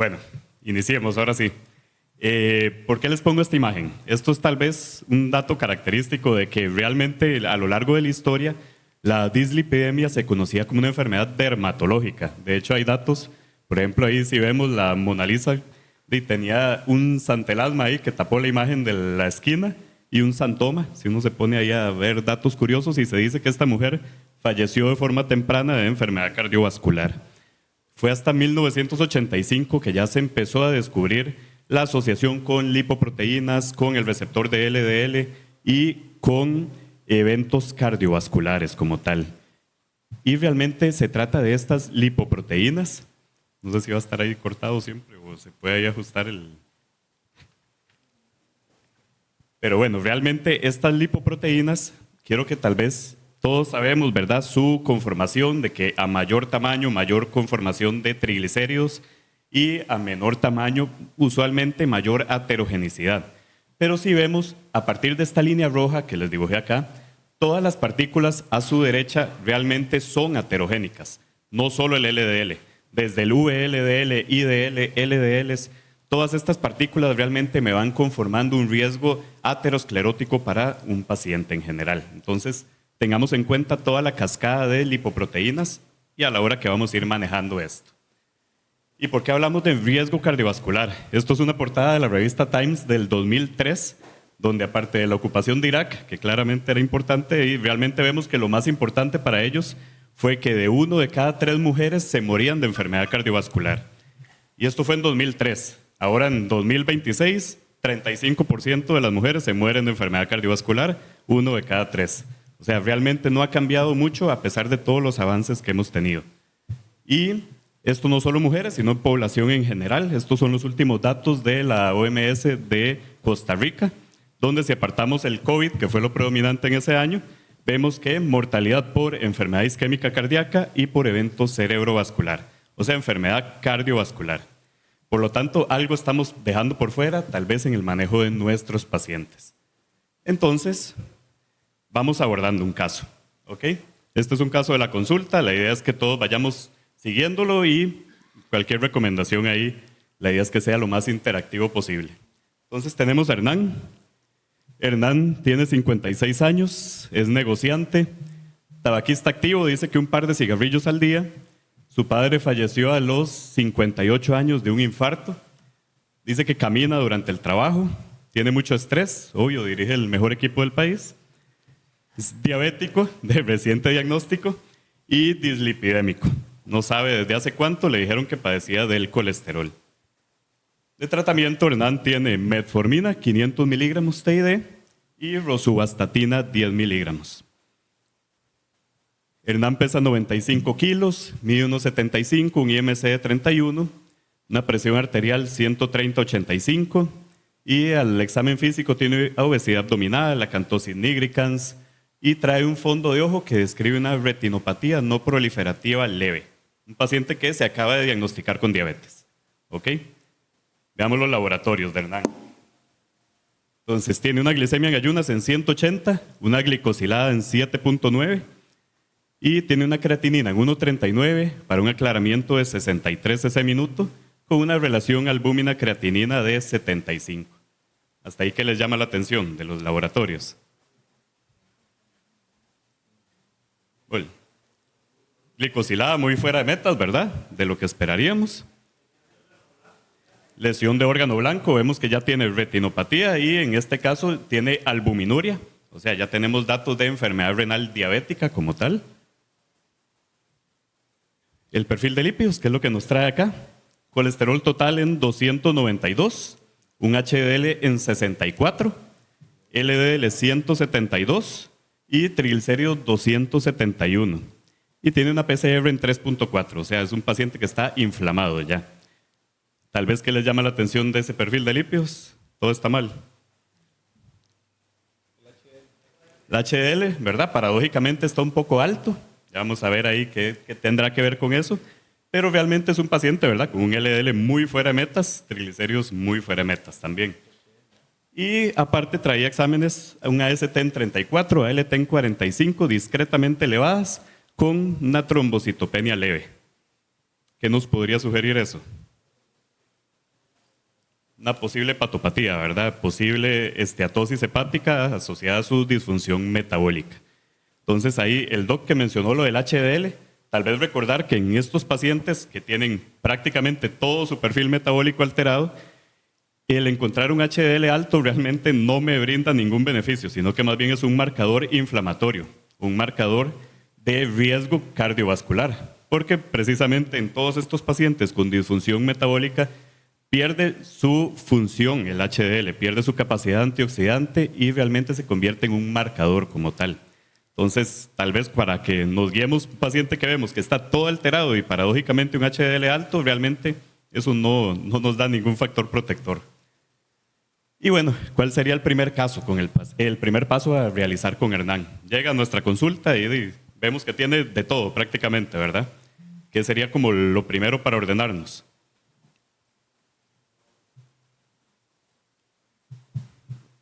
Bueno, iniciemos, ahora sí. ¿Por qué les pongo esta imagen? Esto es tal vez un dato característico de que realmente a lo largo de la historia la dislipidemia se conocía como una enfermedad dermatológica. De hecho, hay datos, por ejemplo, ahí si vemos la Mona Lisa, tenía un santelasma ahí que tapó la imagen de la esquina y un santoma. Si uno se pone ahí a ver datos curiosos y se dice que esta mujer falleció de forma temprana de enfermedad cardiovascular. Fue hasta 1985 que ya se empezó a descubrir la asociación con lipoproteínas, con el receptor de LDL y con eventos cardiovasculares como tal. Y realmente se trata de estas lipoproteínas. No sé si va a estar ahí cortado siempre o se puede ahí ajustar el... Pero bueno, realmente estas lipoproteínas, quiero que tal vez todos sabemos, ¿verdad?, su conformación, de que a mayor tamaño, mayor conformación de triglicéridos y a menor tamaño, usualmente mayor aterogenicidad. Pero si vemos, a partir de esta línea roja que les dibujé acá, todas las partículas a su derecha realmente son aterogénicas, no solo el LDL. Desde el VLDL, IDL, LDLs, todas estas partículas realmente me van conformando un riesgo aterosclerótico para un paciente en general. Entonces, tengamos en cuenta toda la cascada de lipoproteínas y a la hora que vamos a ir manejando esto. ¿Y por qué hablamos de riesgo cardiovascular? Esto es una portada de la revista Times del 2003, donde aparte de la ocupación de Irak, que claramente era importante, y realmente vemos que lo más importante para ellos fue que de 1 de cada 3 mujeres se morían de enfermedad cardiovascular. Y esto fue en 2003. Ahora en 2026, 35% de las mujeres se mueren de enfermedad cardiovascular, 1 de cada 3. O sea, realmente no ha cambiado mucho a pesar de todos los avances que hemos tenido. Y esto no solo mujeres, sino población en general. Estos son los últimos datos de la OMS de Costa Rica, donde si apartamos el COVID, que fue lo predominante en ese año, vemos que mortalidad por enfermedad isquémica cardíaca y por evento cerebrovascular, o sea, enfermedad cardiovascular. Por lo tanto, algo estamos dejando por fuera, tal vez en el manejo de nuestros pacientes. Entonces, vamos abordando un caso, ¿ok? Este es un caso de la consulta, la idea es que todos vayamos siguiéndolo y cualquier recomendación ahí, la idea es que sea lo más interactivo posible. Entonces tenemos a Hernán. Hernán tiene 56 años, es negociante, tabaquista activo, dice que un par de cigarrillos al día. Su padre falleció a los 58 años de un infarto. Dice que camina durante el trabajo, tiene mucho estrés, obvio, dirige el mejor equipo del país. Es diabético, de reciente diagnóstico, y dislipidémico. No sabe desde hace cuánto, le dijeron que padecía del colesterol. De tratamiento, Hernán tiene metformina, 500 miligramos TID, y rosuvastatina, 10 miligramos. Hernán pesa 95 kilos, mide 1,75, un IMC de 31, una presión arterial 130/85, y al examen físico tiene obesidad abdominal, acantosis nigricans, y trae un fondo de ojo que describe una retinopatía no proliferativa leve. Un paciente que se acaba de diagnosticar con diabetes. ¿Ok? Veamos los laboratorios de Hernán. Entonces, tiene una glicemia en ayunas en 180, una glicosilada en 7.9 y tiene una creatinina en 1.39 para un aclaramiento de 63 ese minuto con una relación albúmina-creatinina de 75. Hasta ahí que les llama la atención de los laboratorios. Bueno, glicosilada muy fuera de metas, ¿verdad? De lo que esperaríamos. Lesión de órgano blanco, vemos que ya tiene retinopatía y en este caso tiene albuminuria, o sea, ya tenemos datos de enfermedad renal diabética como tal. El perfil de lípidos, que es lo que nos trae acá. Colesterol total en 292, un HDL en 64, LDL 172 y triglicéridos 271. Y tiene una PCR en 3.4, o sea, es un paciente que está inflamado ya. Tal vez que les llama la atención de ese perfil de lípidos, todo está mal. El HDL, ¿verdad? Paradójicamente está un poco alto. Ya vamos a ver ahí qué tendrá que ver con eso. Pero realmente es un paciente, ¿verdad? Con un LDL muy fuera de metas, triglicéridos muy fuera de metas también. Y aparte traía exámenes, una AST en 34, ALT en 45, discretamente elevadas, con una trombocitopenia leve. ¿Qué nos podría sugerir eso? una posible hepatopatía, ¿verdad? Posible esteatosis hepática asociada a su disfunción metabólica. Entonces ahí el doc que mencionó lo del HDL, tal vez recordar que en estos pacientes que tienen prácticamente todo su perfil metabólico alterado, el encontrar un HDL alto realmente no me brinda ningún beneficio, sino que más bien es un marcador inflamatorio, un marcador de riesgo cardiovascular, porque precisamente en todos estos pacientes con disfunción metabólica pierde su función el HDL, pierde su capacidad antioxidante y realmente se convierte en un marcador como tal. Entonces, tal vez para que nos guiemos un paciente que vemos que está todo alterado y paradójicamente un HDL alto, realmente eso no nos da ningún factor protector. Y bueno, ¿cuál sería el primer caso el primer paso a realizar con Hernán? Llega a nuestra consulta y vemos que tiene de todo prácticamente, ¿verdad? ¿Qué sería como lo primero para ordenarnos?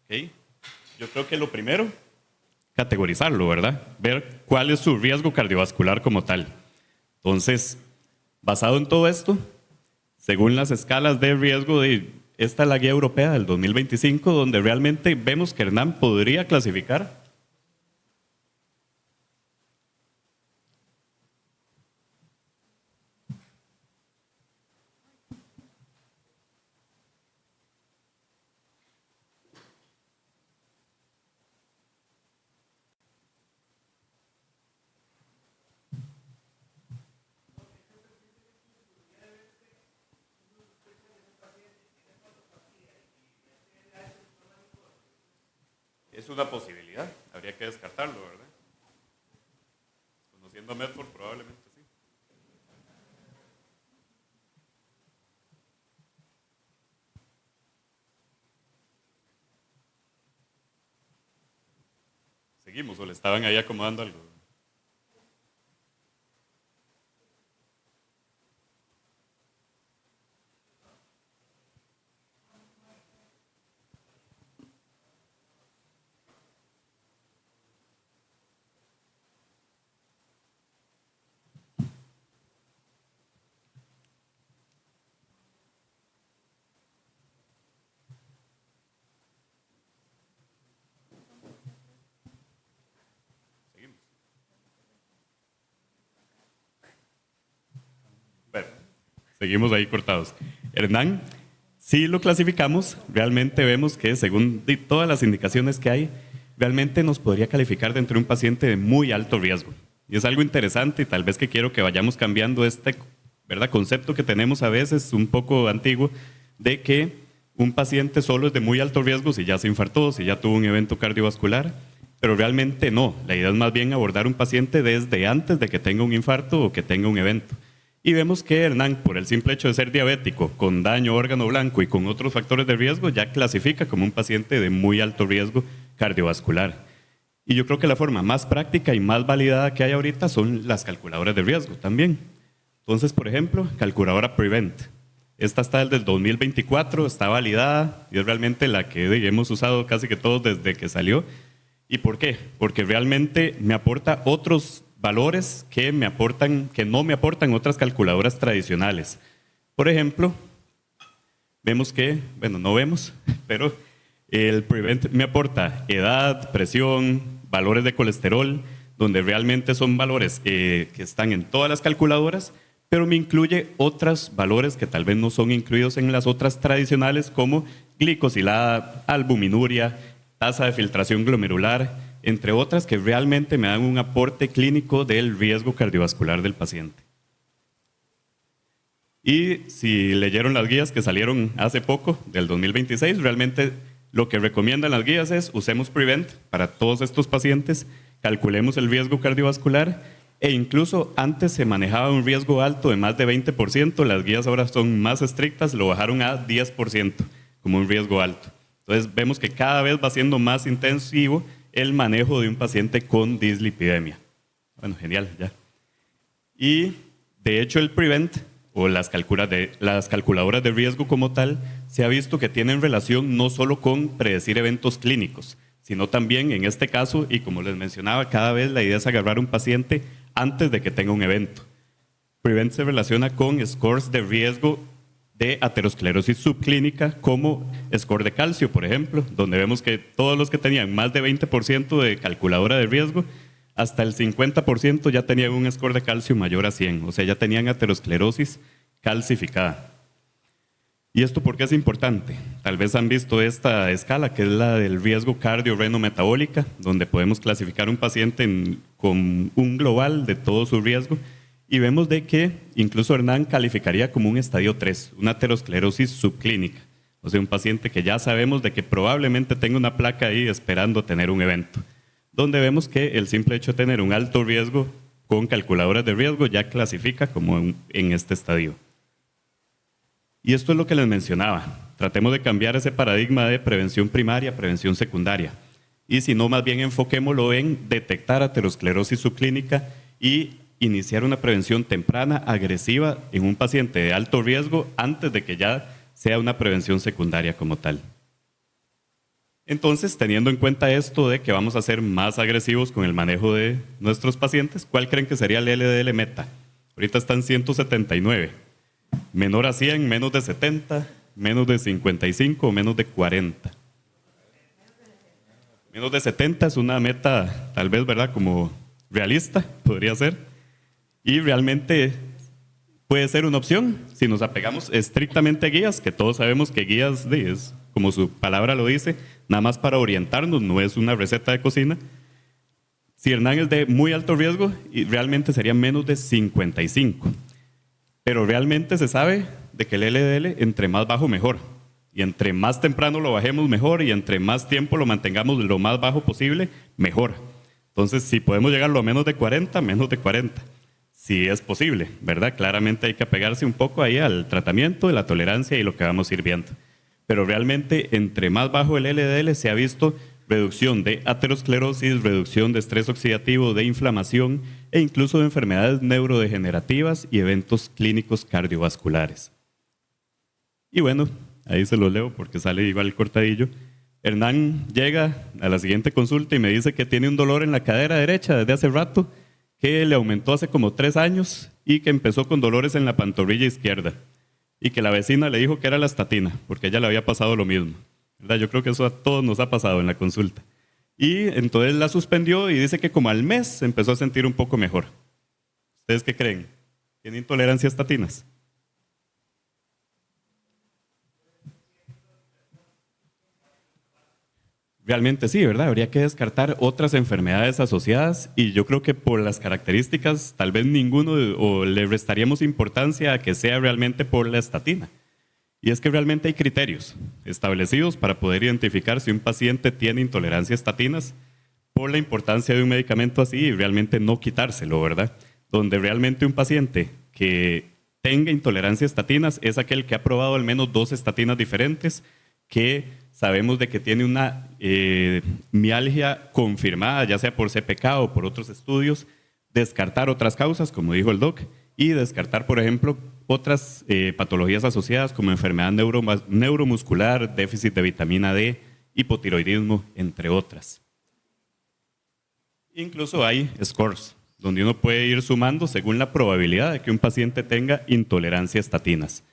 ¿Okay? Yo creo que lo primero, categorizarlo, ¿verdad? Ver cuál es su riesgo cardiovascular como tal. Entonces, basado en todo esto, según las escalas de riesgo esta es la guía europea del 2025, donde realmente vemos que Hernán podría clasificar. Es una posibilidad, habría que descartarlo, ¿verdad? Conociendo a Medford, probablemente sí. Seguimos, o le estaban ahí acomodando algo. Seguimos. Bueno, seguimos ahí cortados. Hernán, si lo clasificamos, realmente vemos que según todas las indicaciones que hay, realmente nos podría calificar dentro de un paciente de muy alto riesgo. Y es algo interesante y tal vez que quiero que vayamos cambiando este, ¿verdad?, concepto que tenemos a veces un poco antiguo de que un paciente solo es de muy alto riesgo si ya se infartó, si ya tuvo un evento cardiovascular, pero realmente no. La idea es más bien abordar un paciente desde antes de que tenga un infarto o que tenga un evento. Y vemos que Hernán, por el simple hecho de ser diabético, con daño órgano blanco y con otros factores de riesgo, ya clasifica como un paciente de muy alto riesgo cardiovascular. Y yo creo que la forma más práctica y más validada que hay ahorita son las calculadoras de riesgo también. Entonces, por ejemplo, calculadora Prevent. Esta está desde el 2024, está validada y es realmente la que hemos usado casi que todos desde que salió. ¿Y por qué? Porque realmente me aporta otros valores que no me aportan otras calculadoras tradicionales. Por ejemplo, vemos que, bueno, no vemos, pero el Prevent me aporta edad, presión, valores de colesterol, donde realmente son valores que están en todas las calculadoras, pero me incluye otros valores que tal vez no son incluidos en las otras tradicionales, como glicosilada, albuminuria, tasa de filtración glomerular, entre otras que realmente me dan un aporte clínico del riesgo cardiovascular del paciente. Y si leyeron las guías que salieron hace poco, del 2026, realmente lo que recomiendan las guías es usemos Prevent para todos estos pacientes, calculemos el riesgo cardiovascular e incluso antes se manejaba un riesgo alto de más de 20%, las guías ahora son más estrictas, lo bajaron a 10% como un riesgo alto. Entonces vemos que cada vez va siendo más intensivo el manejo de un paciente con dislipidemia. Bueno, genial, ya. Y de hecho el Prevent o las calculadoras de riesgo como tal, se ha visto que tienen relación no solo con predecir eventos clínicos, sino también en este caso, y como les mencionaba, cada vez la idea es agarrar un paciente antes de que tenga un evento. Prevent se relaciona con scores de riesgo de aterosclerosis subclínica como score de calcio, por ejemplo, donde vemos que todos los que tenían más de 20% de calculadora de riesgo, hasta el 50% ya tenían un score de calcio mayor a 100, o sea, ya tenían aterosclerosis calcificada. ¿Y esto por qué es importante? Tal vez han visto esta escala, que es la del riesgo cardiorrenometabólica, donde podemos clasificar un paciente con un global de todo su riesgo, y vemos de que incluso Hernán calificaría como un estadio 3, una aterosclerosis subclínica. O sea, un paciente que ya sabemos de que probablemente tenga una placa ahí esperando tener un evento. Donde vemos que el simple hecho de tener un alto riesgo con calculadoras de riesgo ya clasifica como en este estadio. Y esto es lo que les mencionaba. Tratemos de cambiar ese paradigma de prevención primaria, prevención secundaria. Y si no, más bien enfoquémoslo en detectar aterosclerosis subclínica y iniciar una prevención temprana, agresiva, en un paciente de alto riesgo antes de que ya sea una prevención secundaria como tal. Entonces, teniendo en cuenta esto de que vamos a ser más agresivos con el manejo de nuestros pacientes, ¿cuál creen que sería el LDL meta? Ahorita están 179. Menor a 100, menos de 70, menos de 55 o menos de 40. Menos de 70 es una meta, tal vez, ¿verdad? Como realista, podría ser. Y realmente puede ser una opción si nos apegamos estrictamente a guías, que todos sabemos que guías es, como su palabra lo dice, nada más para orientarnos, no es una receta de cocina. Si Hernán es de muy alto riesgo, realmente sería menos de 55. Pero realmente se sabe de que el LDL entre más bajo mejor. Y entre más temprano lo bajemos mejor y entre más tiempo lo mantengamos lo más bajo posible, mejor. Entonces, si podemos llegarlo a menos de 40, menos de 40. Si es posible, ¿verdad? Claramente hay que apegarse un poco ahí al tratamiento, de la tolerancia y lo que vamos a ir viendo. Pero realmente, entre más bajo el LDL, se ha visto reducción de aterosclerosis, reducción de estrés oxidativo, de inflamación e incluso de enfermedades neurodegenerativas y eventos clínicos cardiovasculares. Y bueno, ahí se lo leo porque sale igual cortadillo. Hernán llega a la siguiente consulta y me dice que tiene un dolor en la cadera derecha desde hace rato, que le aumentó hace como 3 años y que empezó con dolores en la pantorrilla izquierda y que la vecina le dijo que era la estatina porque a ella le había pasado lo mismo, ¿verdad? Yo creo que eso a todos nos ha pasado en la consulta. Y entonces la suspendió y dice que como al mes se empezó a sentir un poco mejor. ¿Ustedes qué creen? ¿Tiene intolerancia a estatinas? Realmente sí, ¿verdad? Habría que descartar otras enfermedades asociadas y yo creo que por las características tal vez ninguno o le restaríamos importancia a que sea realmente por la estatina. Y es que realmente hay criterios establecidos para poder identificar si un paciente tiene intolerancia a estatinas por la importancia de un medicamento así y realmente no quitárselo, ¿verdad? Donde realmente un paciente que tenga intolerancia a estatinas es aquel que ha probado al menos 2 estatinas diferentes, que sabemos de que tiene una mialgia confirmada, ya sea por CPK o por otros estudios, descartar otras causas, como dijo el doc, y descartar, por ejemplo, otras patologías asociadas como enfermedad neuromuscular, déficit de vitamina D, hipotiroidismo, entre otras. Incluso hay scores, donde uno puede ir sumando según la probabilidad de que un paciente tenga intolerancia a estatinas,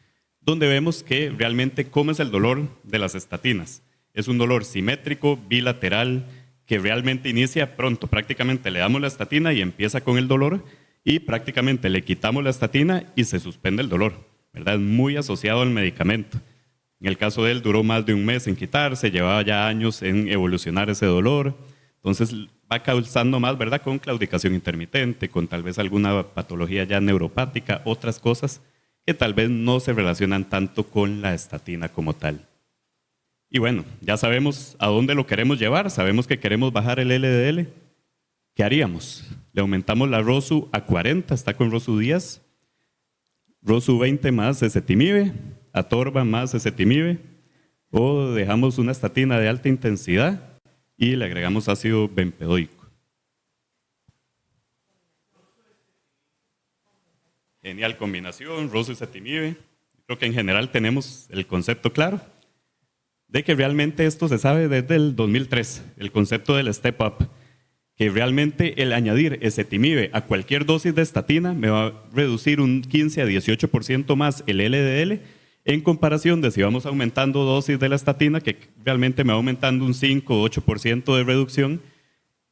donde vemos que realmente cómo es el dolor de las estatinas. Es un dolor simétrico, bilateral, que realmente inicia pronto. Prácticamente le damos la estatina y empieza con el dolor y prácticamente le quitamos la estatina y se suspende el dolor, ¿verdad? Es muy asociado al medicamento. En el caso de él duró más de un mes en quitarse, llevaba ya años en evolucionar ese dolor. Entonces va causando más, ¿verdad? Con claudicación intermitente, con tal vez alguna patología ya neuropática, otras cosas que tal vez no se relacionan tanto con la estatina como tal. Y bueno, ya sabemos a dónde lo queremos llevar, sabemos que queremos bajar el LDL. ¿Qué haríamos? Le aumentamos la ROSU a 40, está con ROSU 10, ROSU 20 más ezetimibe, atorva más ezetimibe, o dejamos una estatina de alta intensidad y le agregamos ácido bempedoico. Genial combinación, ROSU y ezetimibe. Creo que en general tenemos el concepto claro de que realmente esto se sabe desde el 2003, el concepto del step up, que realmente el añadir ezetimibe a cualquier dosis de estatina me va a reducir un 15 a 18% más el LDL en comparación de si vamos aumentando dosis de la estatina, que realmente me va aumentando un 5 o 8% de reducción,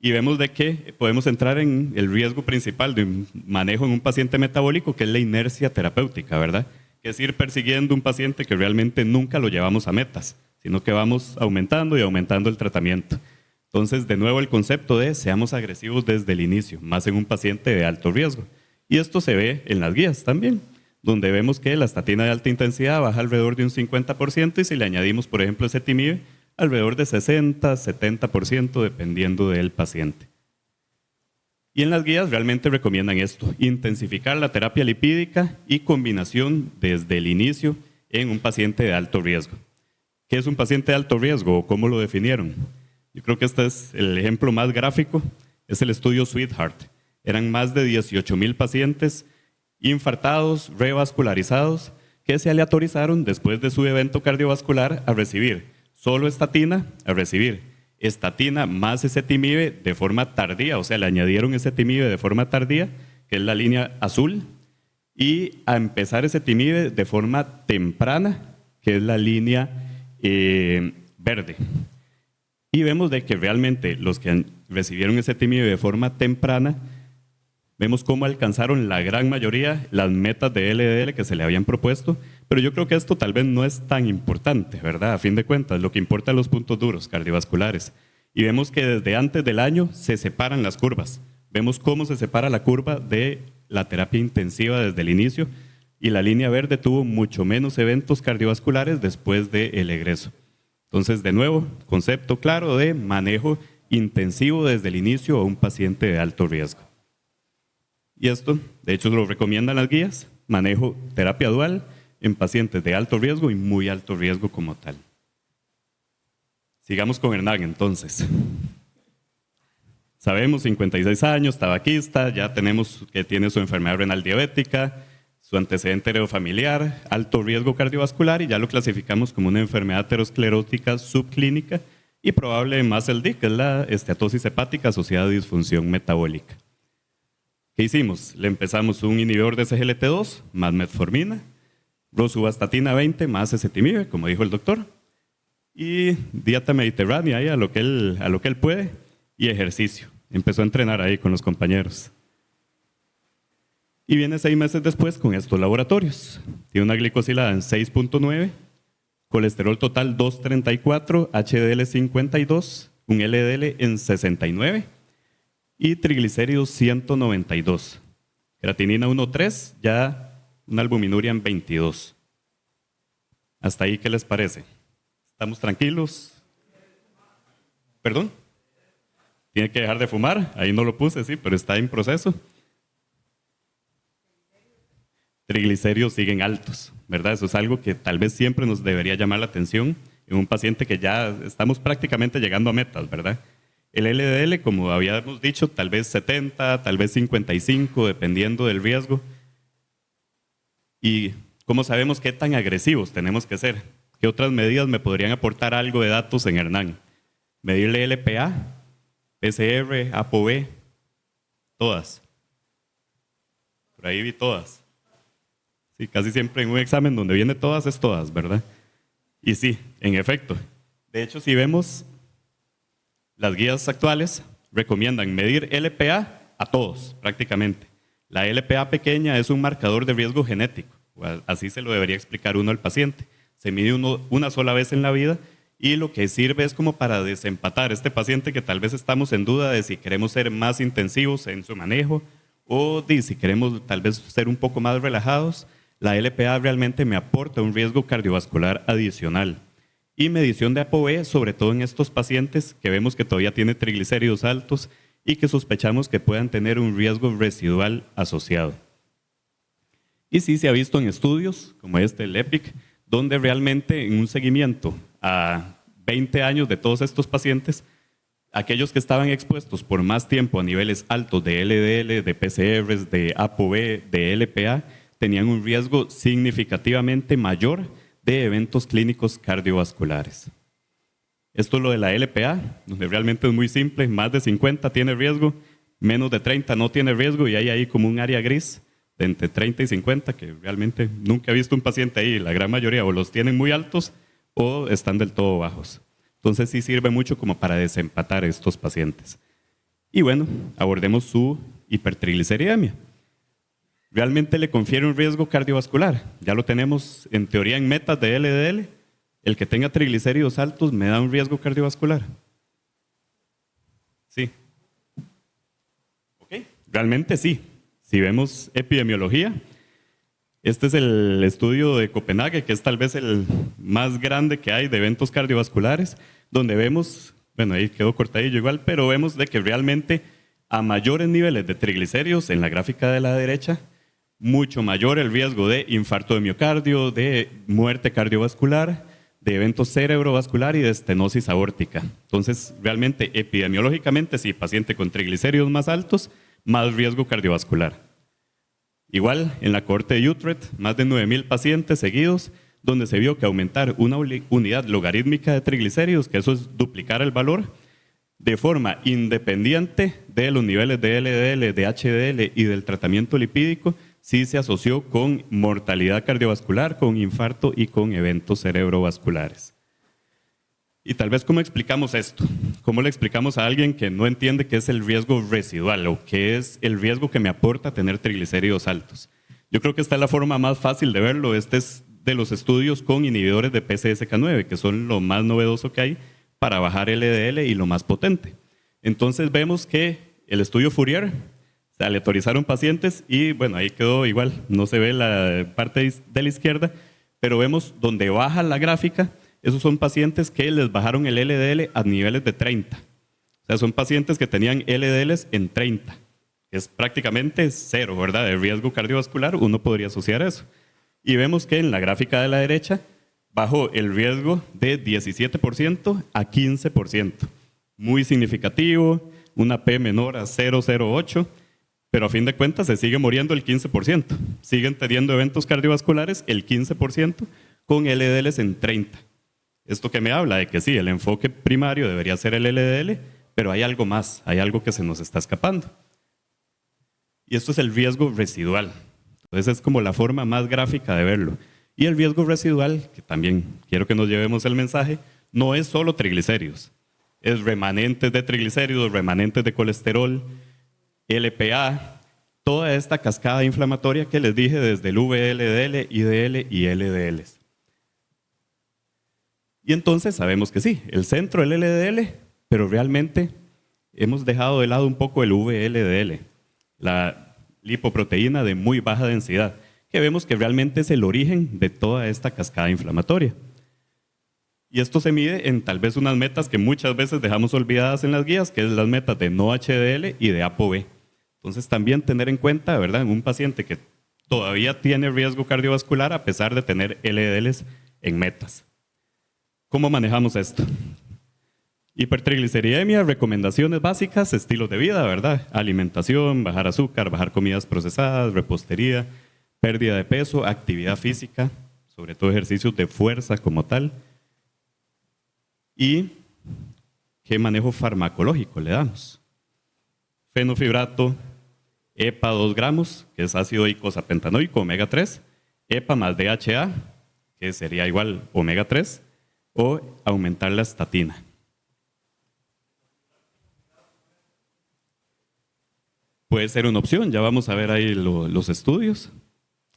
y vemos de que podemos entrar en el riesgo principal de un manejo en un paciente metabólico, que es la inercia terapéutica, ¿verdad? Que es ir persiguiendo un paciente que realmente nunca lo llevamos a metas, sino que vamos aumentando y aumentando el tratamiento. Entonces, de nuevo, el concepto de seamos agresivos desde el inicio, más en un paciente de alto riesgo. Y esto se ve en las guías también, donde vemos que la estatina de alta intensidad baja alrededor de un 50% y si le añadimos, por ejemplo, ezetimibe, alrededor de 60, 70%, dependiendo del paciente. Y en las guías realmente recomiendan esto, intensificar la terapia lipídica y combinación desde el inicio en un paciente de alto riesgo. ¿Qué es un paciente de alto riesgo o cómo lo definieron? Yo creo que este es el ejemplo más gráfico, es el estudio Sweetheart. Eran más de 18,000 pacientes infartados, revascularizados, que se aleatorizaron después de su evento cardiovascular a recibir solo estatina, a recibir estatina más ezetimibe de forma tardía, o sea, le añadieron ezetimibe de forma tardía, que es la línea azul, y a empezar ezetimibe de forma temprana, que es la línea verde. Y vemos de que realmente los que recibieron ezetimibe de forma temprana, vemos cómo alcanzaron la gran mayoría las metas de LDL que se le habían propuesto, pero yo creo que esto tal vez no es tan importante, ¿verdad? A fin de cuentas, lo que importa son los puntos duros cardiovasculares. Y vemos que desde antes del año se separan las curvas. Vemos cómo se separa la curva de la terapia intensiva desde el inicio y la línea verde tuvo mucho menos eventos cardiovasculares después del egreso. Entonces, de nuevo, concepto claro de manejo intensivo desde el inicio a un paciente de alto riesgo. Y esto, de hecho, lo recomiendan las guías, manejo terapia dual en pacientes de alto riesgo y muy alto riesgo como tal. Sigamos con Hernán, entonces. Sabemos, 56 años, tabaquista, ya tenemos que tiene su enfermedad renal diabética, su antecedente heredofamiliar, alto riesgo cardiovascular y ya lo clasificamos como una enfermedad aterosclerótica subclínica y probable más LD, que es la esteatosis hepática asociada a disfunción metabólica. ¿Qué hicimos? Le empezamos un inhibidor de SGLT2 más metformina, rosuvastatina 20 más ezetimibe, como dijo el doctor, y dieta mediterránea ahí a lo que él puede y ejercicio. Empezó a entrenar ahí con los compañeros. Y viene 6 meses después con estos laboratorios. Tiene una glicosilada en 6.9, colesterol total 234, HDL 52, un LDL en 69 y triglicéridos 192. Creatinina 1.3, ya una albuminuria en 22. Hasta ahí, ¿qué les parece? ¿Estamos tranquilos? ¿Perdón? Tiene que dejar de fumar, ahí no lo puse, sí, pero está en proceso. Triglicéridos siguen altos, ¿verdad? Eso es algo que tal vez siempre nos debería llamar la atención en un paciente que ya estamos prácticamente llegando a metas, ¿verdad? El LDL, como habíamos dicho, tal vez 70, tal vez 55, dependiendo del riesgo. ¿Y cómo sabemos qué tan agresivos tenemos que ser? ¿Qué otras medidas me podrían aportar algo de datos en Hernán? Medirle LPA, PCR, ApoB, todas. Por ahí vi todas. Sí, casi siempre en un examen donde viene todas es todas, ¿verdad? Y sí, en efecto. De hecho, si vemos las guías actuales, recomiendan medir LPA a todos, prácticamente. La LPA pequeña es un marcador de riesgo genético. Así se lo debería explicar uno al paciente. Se mide una sola vez en la vida y lo que sirve es como para desempatar a este paciente que tal vez estamos en duda de si queremos ser más intensivos en su manejo o de si queremos tal vez ser un poco más relajados. La LPA realmente me aporta un riesgo cardiovascular adicional. Y medición de ApoB, sobre todo en estos pacientes que vemos que todavía tienen triglicéridos altos y que sospechamos que puedan tener un riesgo residual asociado. Y sí se ha visto en estudios, como el EPIC, donde realmente en un seguimiento a 20 años de todos estos pacientes, aquellos que estaban expuestos por más tiempo a niveles altos de LDL, de PCRs, de ApoB, de LPA, tenían un riesgo significativamente mayor de eventos clínicos cardiovasculares. Esto es lo de la LPA, donde realmente es muy simple, más de 50 tiene riesgo, menos de 30 no tiene riesgo y hay ahí como un área gris de entre 30 y 50, que realmente nunca he visto un paciente ahí, la gran mayoría o los tienen muy altos o están del todo bajos. Entonces sí sirve mucho como para desempatar estos pacientes. Y bueno, abordemos su hipertrigliceridemia. ¿Realmente le confiere un riesgo cardiovascular? Ya lo tenemos en teoría en metas de LDL. El que tenga triglicéridos altos me da un riesgo cardiovascular. Sí. Ok, realmente sí. Si vemos epidemiología, este es el estudio de Copenhague, que es tal vez el más grande que hay de eventos cardiovasculares, donde vemos, bueno, ahí quedó cortadillo igual, pero vemos de que realmente a mayores niveles de triglicéridos, en la gráfica de la derecha, mucho mayor el riesgo de infarto de miocardio, de muerte cardiovascular, de eventos cerebrovascular y de estenosis aórtica. Entonces, realmente, epidemiológicamente, sí, paciente con triglicéridos más altos, más riesgo cardiovascular. Igual, en la cohorte de Utrecht, más de 9,000 pacientes seguidos, donde se vio que aumentar una unidad logarítmica de triglicéridos, que eso es duplicar el valor, de forma independiente de los niveles de LDL, de HDL y del tratamiento lipídico, sí se asoció con mortalidad cardiovascular, con infarto y con eventos cerebrovasculares. Y tal vez, ¿cómo explicamos esto? ¿Cómo le explicamos a alguien que no entiende qué es el riesgo residual o qué es el riesgo que me aporta tener triglicéridos altos? Yo creo que esta es la forma más fácil de verlo. Este es de los estudios con inhibidores de PCSK9, que son lo más novedoso que hay para bajar LDL y lo más potente. Entonces vemos que el estudio Fourier, se aleatorizaron pacientes y bueno, ahí quedó igual, no se ve la parte de la izquierda, pero vemos donde baja la gráfica, esos son pacientes que les bajaron el LDL a niveles de 30. O sea, son pacientes que tenían LDLs en 30, que es prácticamente cero, ¿verdad? De riesgo cardiovascular, uno podría asociar eso. Y vemos que en la gráfica de la derecha bajó el riesgo de 17% a 15%. Muy significativo, una P menor a 0,08, pero a fin de cuentas se sigue muriendo el 15%. Siguen teniendo eventos cardiovasculares el 15% con LDLs en 30. Esto que me habla de que sí, el enfoque primario debería ser el LDL, pero hay algo más, hay algo que se nos está escapando. Y esto es el riesgo residual. Entonces es como la forma más gráfica de verlo. Y el riesgo residual, que también quiero que nos llevemos el mensaje, no es solo triglicéridos. Es remanentes de triglicéridos, remanentes de colesterol, LPA, toda esta cascada inflamatoria que les dije desde el VLDL, IDL y LDLs. Y entonces sabemos que sí, el centro el LDL, pero realmente hemos dejado de lado un poco el VLDL, la lipoproteína de muy baja densidad, que vemos que realmente es el origen de toda esta cascada inflamatoria. Y esto se mide en tal vez unas metas que muchas veces dejamos olvidadas en las guías, que es las metas de no HDL y de ApoB. Entonces también tener en cuenta, ¿verdad?, en un paciente que todavía tiene riesgo cardiovascular a pesar de tener LDLs en metas. ¿Cómo manejamos esto? Hipertrigliceridemia, recomendaciones básicas, estilos de vida, ¿verdad? Alimentación, bajar azúcar, bajar comidas procesadas, repostería, pérdida de peso, actividad física, sobre todo ejercicios de fuerza como tal. ¿Y qué manejo farmacológico le damos? Fenofibrato, EPA 2 gramos, que es ácido eicosapentanoico, omega 3, EPA más DHA, que sería igual omega 3, o aumentar la estatina. Puede ser una opción, ya vamos a ver ahí los estudios.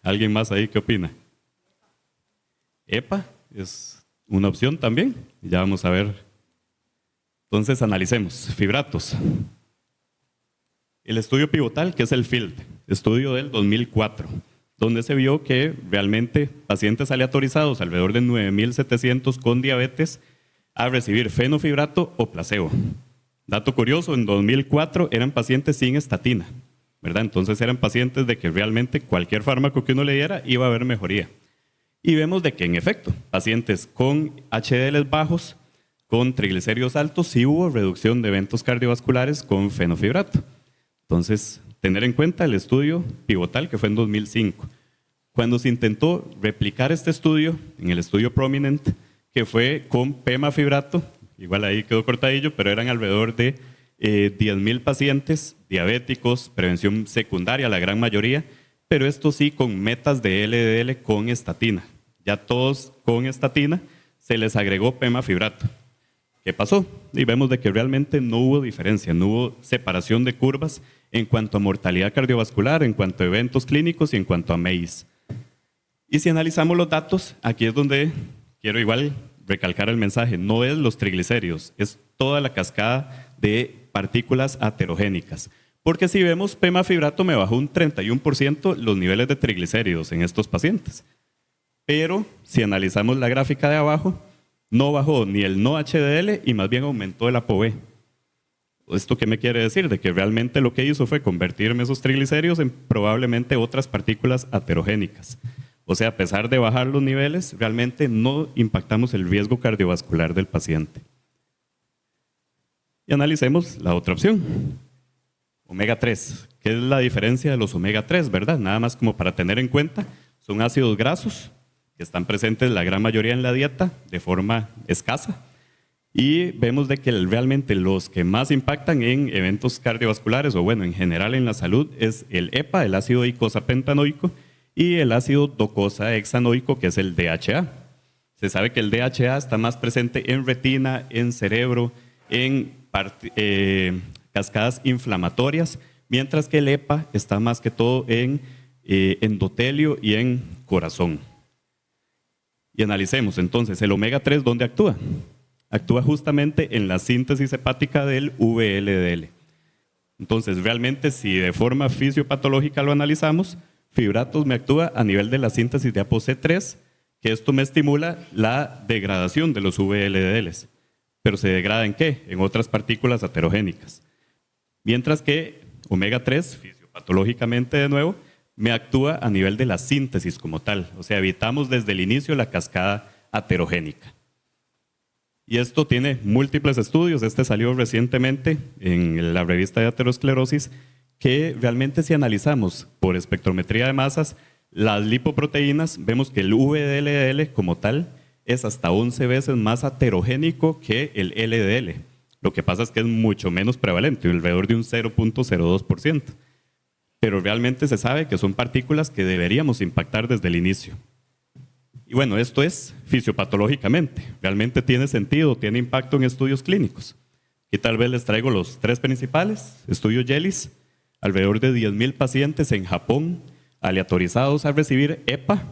¿Alguien más ahí qué opina? EPA es una opción también, ya vamos a ver. Entonces analicemos, fibratos. El estudio pivotal, que es el FIELD, estudio del 2004, donde se vio que realmente pacientes aleatorizados, alrededor de 9,700 con diabetes, a recibir fenofibrato o placebo. Dato curioso, en 2004 eran pacientes sin estatina, ¿verdad? Entonces eran pacientes de que realmente cualquier fármaco que uno le diera iba a haber mejoría. Y vemos de que en efecto, pacientes con HDLs bajos, con triglicéridos altos, sí hubo reducción de eventos cardiovasculares con fenofibrato. Entonces, tener en cuenta el estudio pivotal que fue en 2005. Cuando se intentó replicar este estudio, en el estudio Prominent, que fue con pemafibrato, igual ahí quedó cortadillo, pero eran alrededor de 10,000 pacientes diabéticos, prevención secundaria, la gran mayoría, pero esto sí con metas de LDL con estatina. Ya todos con estatina se les agregó pemafibrato. ¿Qué pasó? Y vemos de que realmente no hubo diferencia, no hubo separación de curvas en cuanto a mortalidad cardiovascular, en cuanto a eventos clínicos y en cuanto a MACE. Y si analizamos los datos, aquí es donde quiero igual recalcar el mensaje. No es los triglicéridos, es toda la cascada de partículas aterogénicas. Porque si vemos, pemafibrato me bajó un 31% los niveles de triglicéridos en estos pacientes. Pero si analizamos la gráfica de abajo, no bajó ni el no HDL y más bien aumentó el ApoB. ¿Esto qué me quiere decir? De que realmente lo que hizo fue convertirme esos triglicéridos en probablemente otras partículas aterogénicas. O sea, a pesar de bajar los niveles, realmente no impactamos el riesgo cardiovascular del paciente. Y analicemos la otra opción. Omega 3. ¿Qué es la diferencia de los omega 3, verdad? Nada más como para tener en cuenta, son ácidos grasos que están presentes la gran mayoría en la dieta de forma escasa. Y vemos de que realmente los que más impactan en eventos cardiovasculares o bueno, en general en la salud es el EPA, el ácido eicosapentanoico, y el ácido docosahexanoico, que es el DHA. Se sabe que el DHA está más presente en retina, en cerebro, en cascadas inflamatorias, mientras que el EPA está más que todo en endotelio y en corazón. Y analicemos entonces el omega 3, ¿dónde actúa? Actúa justamente en la síntesis hepática del VLDL. Entonces, realmente, si de forma fisiopatológica lo analizamos, fibratos me actúa a nivel de la síntesis de ApoC3, que esto me estimula la degradación de los VLDLs. ¿Pero se degrada en qué? En otras partículas aterogénicas. Mientras que omega 3, fisiopatológicamente de nuevo, me actúa a nivel de la síntesis como tal. O sea, evitamos desde el inicio la cascada aterogénica. Y esto tiene múltiples estudios. Este salió recientemente en la revista de aterosclerosis, que realmente si analizamos por espectrometría de masas las lipoproteínas, vemos que el VLDL como tal es hasta 11 veces más aterogénico que el LDL. Lo que pasa es que es mucho menos prevalente, alrededor de un 0.02%. Pero realmente se sabe que son partículas que deberíamos impactar desde el inicio. Y bueno, esto es fisiopatológicamente. Realmente tiene sentido, tiene impacto en estudios clínicos. Y tal vez les traigo los tres principales. Estudio JELIS, alrededor de 10,000 pacientes en Japón, aleatorizados a recibir EPA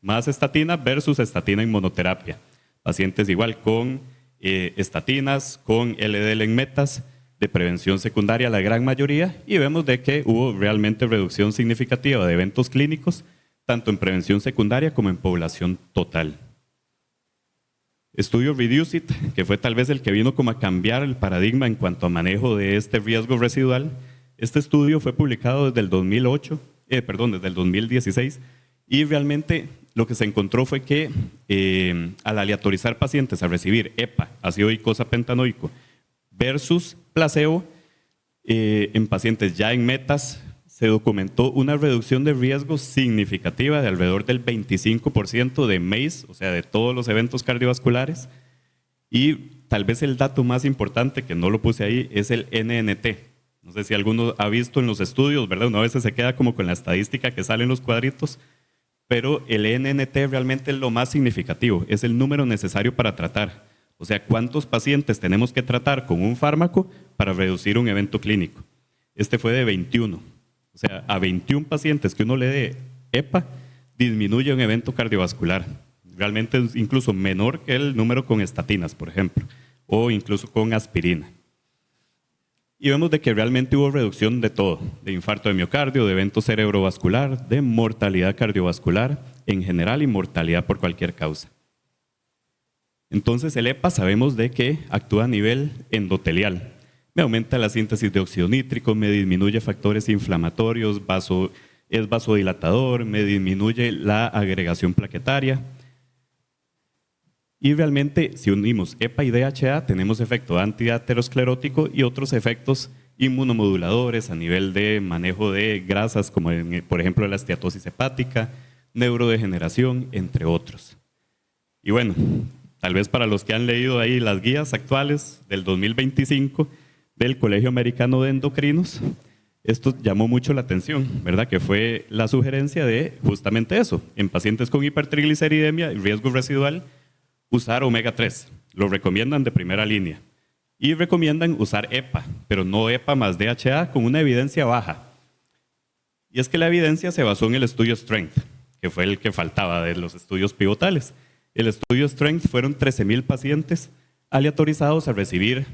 más estatina versus estatina en monoterapia. Pacientes igual con estatinas, con LDL en metas, de prevención secundaria la gran mayoría, y vemos de que hubo realmente reducción significativa de eventos clínicos, tanto en prevención secundaria como en población total. Estudio REDUCE-IT, que fue tal vez el que vino como a cambiar el paradigma en cuanto a manejo de este riesgo residual. Este estudio fue publicado desde el 2016, y realmente lo que se encontró fue que al aleatorizar pacientes a recibir EPA, ácido eicosapentanoico, versus placebo, en pacientes ya en metas, se documentó una reducción de riesgo significativa de alrededor del 25% de MACE, o sea, de todos los eventos cardiovasculares. Y tal vez el dato más importante, que no lo puse ahí, es el NNT. No sé si alguno ha visto en los estudios, ¿verdad? Uno a veces se queda como con la estadística que sale en los cuadritos, pero el NNT realmente es lo más significativo, es el número necesario para tratar. O sea, ¿cuántos pacientes tenemos que tratar con un fármaco para reducir un evento clínico? Este fue de 21. O sea, a 21 pacientes que uno le dé EPA, disminuye un evento cardiovascular. Realmente es incluso menor que el número con estatinas, por ejemplo, o incluso con aspirina. Y vemos de que realmente hubo reducción de todo, de infarto de miocardio, de evento cerebrovascular, de mortalidad cardiovascular en general y mortalidad por cualquier causa. Entonces el EPA sabemos de que actúa a nivel endotelial. Me aumenta la síntesis de óxido nítrico, me disminuye factores inflamatorios, es vasodilatador, me disminuye la agregación plaquetaria. Y realmente, si unimos EPA y DHA, tenemos efecto antiaterosclerótico y otros efectos inmunomoduladores a nivel de manejo de grasas, como por ejemplo la esteatosis hepática, neurodegeneración, entre otros. Y bueno, tal vez para los que han leído ahí las guías actuales del 2025 del Colegio Americano de Endocrinos, Esto llamó mucho la atención, ¿verdad? Que fue la sugerencia de justamente eso. En pacientes con hipertrigliceridemia y riesgo residual, usar omega 3. Lo recomiendan de primera línea. Y recomiendan usar EPA, pero no EPA más DHA con una evidencia baja. Y es que la evidencia se basó en el estudio STRENGTH, que fue el que faltaba de los estudios pivotales. El estudio STRENGTH fueron 13,000 pacientes aleatorizados a recibir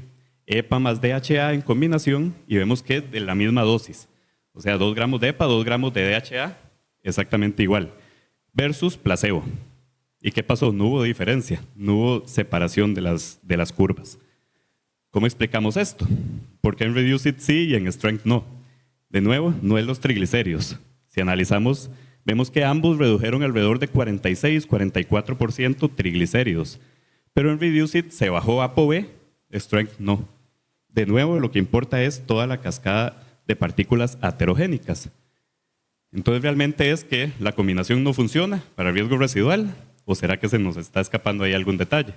EPA más DHA en combinación y vemos que de la misma dosis, o sea, 2 gramos de EPA, 2 gramos de DHA, exactamente igual, versus placebo. ¿Y qué pasó? No hubo diferencia, no hubo separación de las curvas. ¿Cómo explicamos esto? Porque en Reduce It sí y en Strength no. De nuevo, no es los triglicéridos. Si analizamos, vemos que ambos redujeron alrededor de 46-44% triglicéridos, pero en Reduce It se bajó ApoB, Strength no. De nuevo, lo que importa es toda la cascada de partículas aterogénicas. Entonces, ¿realmente es que la combinación no funciona para riesgo residual? ¿O será que se nos está escapando ahí algún detalle?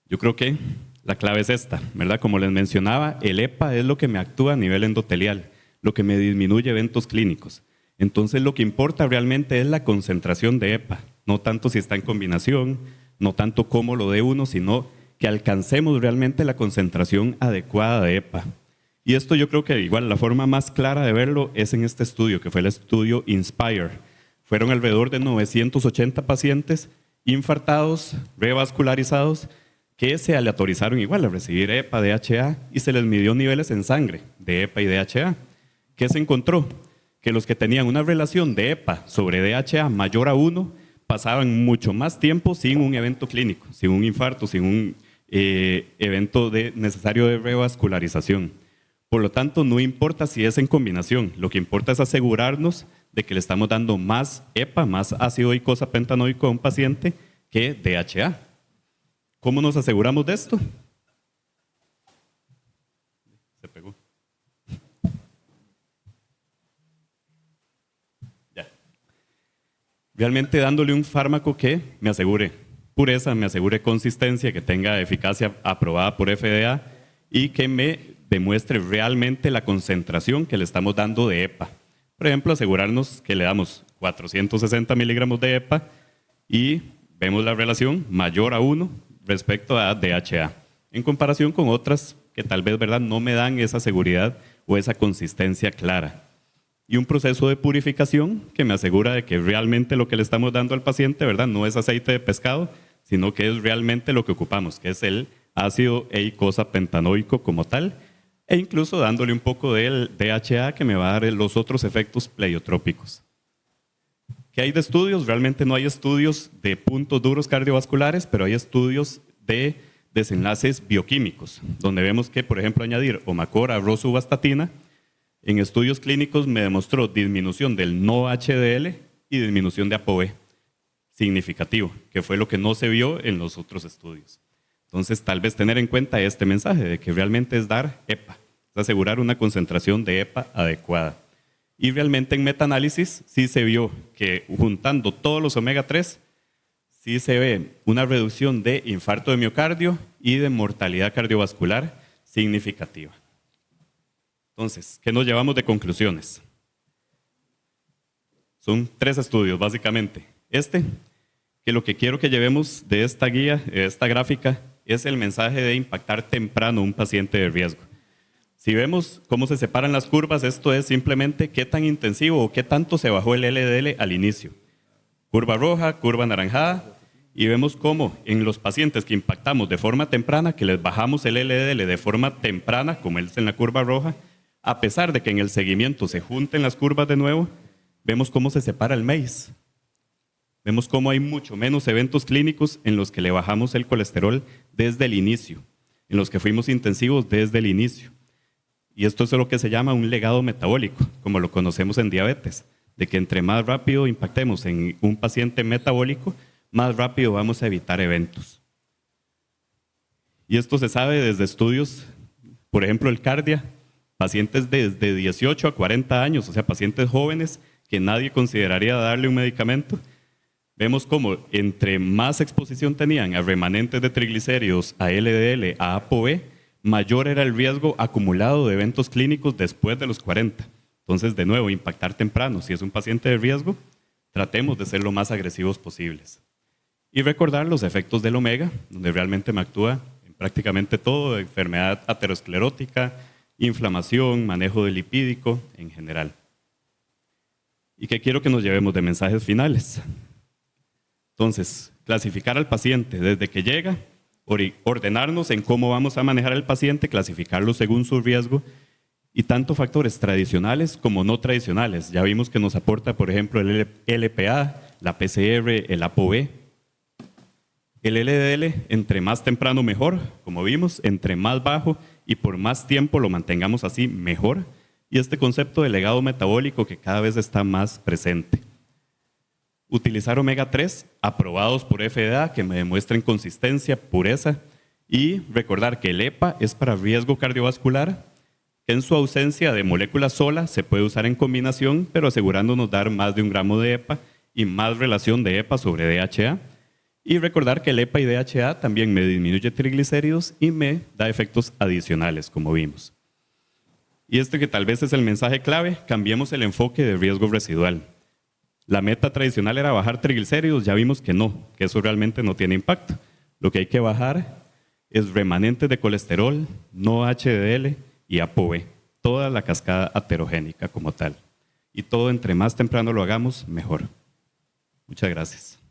Yo creo que la clave es esta, ¿verdad? Como les mencionaba, el EPA es lo que me actúa a nivel endotelial, lo que me disminuye eventos clínicos. Entonces, lo que importa realmente es la concentración de EPA, no tanto si está en combinación, no tanto cómo lo dé uno, sino que alcancemos realmente la concentración adecuada de EPA. Y esto yo creo que igual la forma más clara de verlo es en este estudio, que fue el estudio INSPIRE. Fueron alrededor de 980 pacientes infartados, revascularizados, que se aleatorizaron igual a recibir EPA, DHA, y se les midió niveles en sangre de EPA y DHA. ¿Qué se encontró? Que los que tenían una relación de EPA sobre DHA mayor a 1 pasaban mucho más tiempo sin un evento clínico, sin un infarto, sin un evento necesario de revascularización. Por lo tanto, no importa si es en combinación, lo que importa es asegurarnos de que le estamos dando más EPA, más ácido eicosapentanoico a un paciente que DHA. ¿Cómo nos aseguramos de esto? Se pegó. Ya. Realmente dándole un fármaco que me asegure pureza, me asegure consistencia, que tenga eficacia aprobada por FDA y que me demuestre realmente la concentración que le estamos dando de EPA. Por ejemplo, asegurarnos que le damos 460 miligramos de EPA y vemos la relación mayor a 1 respecto a DHA, en comparación con otras que tal vez, ¿verdad?, no me dan esa seguridad o esa consistencia clara. Y un proceso de purificación que me asegura de que realmente lo que le estamos dando al paciente, ¿verdad?, no es aceite de pescado, sino que es realmente lo que ocupamos, que es el ácido eicosapentanoico como tal, e incluso dándole un poco del DHA que me va a dar los otros efectos pleiotrópicos. ¿Qué hay de estudios? Realmente no hay estudios de puntos duros cardiovasculares, pero hay estudios de desenlaces bioquímicos, donde vemos que, por ejemplo, añadir Omacor a rosuvastatina en estudios clínicos me demostró disminución del no HDL y disminución de ApoB significativo, que fue lo que no se vio en los otros estudios. Entonces, tal vez tener en cuenta este mensaje de que realmente es dar EPA, es asegurar una concentración de EPA adecuada. Y realmente en metaanálisis sí se vio que juntando todos los omega 3, sí se ve una reducción de infarto de miocardio y de mortalidad cardiovascular significativa. Entonces, ¿qué nos llevamos de conclusiones? Son 3 estudios, básicamente. Que lo que quiero que llevemos de esta guía, de esta gráfica, es el mensaje de impactar temprano a un paciente de riesgo. Si vemos cómo se separan las curvas, esto es simplemente qué tan intensivo o qué tanto se bajó el LDL al inicio. Curva roja, curva anaranjada, y vemos cómo en los pacientes que impactamos de forma temprana, que les bajamos el LDL de forma temprana, como es en la curva roja, a pesar de que en el seguimiento se junten las curvas de nuevo, vemos cómo se separa el MACE. Vemos cómo hay mucho menos eventos clínicos en los que le bajamos el colesterol desde el inicio, en los que fuimos intensivos desde el inicio. Y esto es lo que se llama un legado metabólico, como lo conocemos en diabetes, de que entre más rápido impactemos en un paciente metabólico, más rápido vamos a evitar eventos. Y esto se sabe desde estudios, por ejemplo, el Cardia, pacientes desde 18 a 40 años, o sea, pacientes jóvenes que nadie consideraría darle un medicamento. Vemos cómo entre más exposición tenían a remanentes de triglicéridos, a LDL, a ApoB, mayor era el riesgo acumulado de eventos clínicos después de los 40. Entonces, de nuevo, impactar temprano. Si es un paciente de riesgo, tratemos de ser lo más agresivos posibles. Y recordar los efectos del omega, donde realmente me actúa en prácticamente todo, enfermedad aterosclerótica, inflamación, manejo del lipídico en general. ¿Y qué quiero que nos llevemos de mensajes finales? Entonces, clasificar al paciente desde que llega, ordenarnos en cómo vamos a manejar al paciente, clasificarlo según su riesgo, y tanto factores tradicionales como no tradicionales. Ya vimos que nos aporta, por ejemplo, el LPA, la PCR, el ApoB. El LDL, entre más temprano mejor, como vimos, entre más bajo y por más tiempo lo mantengamos así, mejor. Y este concepto de legado metabólico que cada vez está más presente. Utilizar omega 3 aprobados por FDA que me demuestren consistencia, pureza, y recordar que el EPA es para riesgo cardiovascular, que en su ausencia de molécula sola se puede usar en combinación, pero asegurándonos dar más de 1 gramo de EPA y más relación de EPA sobre DHA. Y recordar que el EPA y DHA también me disminuye triglicéridos y me da efectos adicionales, como vimos. Y este que tal vez es el mensaje clave, cambiemos el enfoque de riesgo residual. La meta tradicional era bajar triglicéridos, ya vimos que no, que eso realmente no tiene impacto. Lo que hay que bajar es remanentes de colesterol, no HDL y ApoB, toda la cascada aterogénica como tal. Y todo entre más temprano lo hagamos, mejor. Muchas gracias.